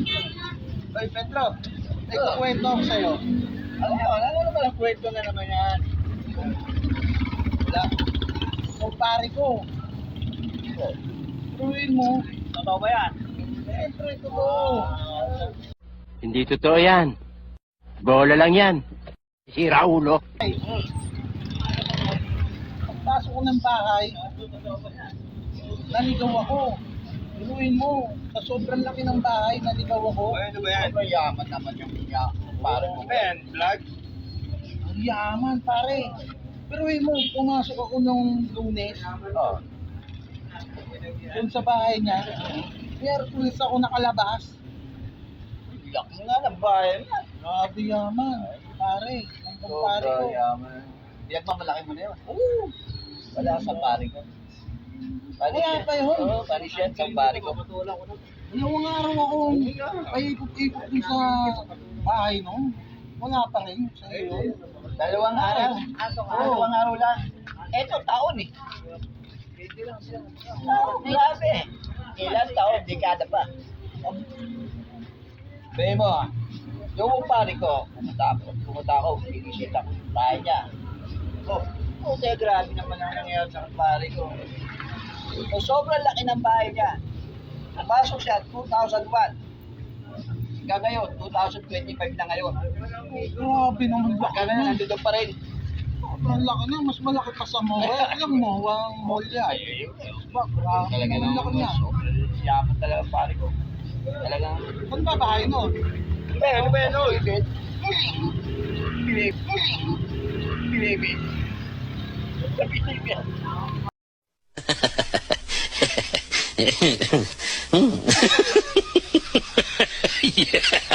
Oy, Pedro, may kukwento ako sa'yo. Ano naman ang kwento na naman yan? Wala. Kumpare ko. Turuin mo. Totoo ba yan? Siyempre, totoo. Hindi totoo yan. Bola lang yan. Sira ulo. Pagpasok ko ng bahay, naligaw ako. Turuin mo. Sa sobrang laki ng bahay, naligaw ako. Ano ba yan? Sobrang yaman naman yung pare mo. Ano ba yan? Vlog? Ang yaman, pare. Turuin mo, pumasok ako nung Lunes. Doon sa bahay niya. Pero tulis ako nakalabas. Laki nga ng bayan. Grabe yaman, pare. Ang kumpare ko. yaman. Diyak ba malaki mo na yun? Oo. Wala sa pare ko. Kaya pa yun. Oo, panis yan sa pare ko. Dalawang araw ako paikot-ikot din sa bahay no. Wala pa rin sa iyo. Dalawang araw. Dalawang araw lang. Eto, taon eh. Grabe. Ilang taon, dekada pa. Sabi mo, yung pare ko, pumunta ako, pinisita ko, bahay niya. Okay, grabe naman ang nangyayari sa pare ko. So, sobrang laki ng bahay niya. Napasok siya 2001. Hanggang ngayon, 2025 na ngayon. Grabe naman laki Hanggang na. ngayon, nandito pa rin. Sobrang laki na, mas malaki pa sa mall. Alam mo, ang mall yan. Grabe, Talaga ang laki niya. Yaman talaga pare ko. Talagang, Saan ba bahay nun? pero, ibig. Pinibig. Yeah.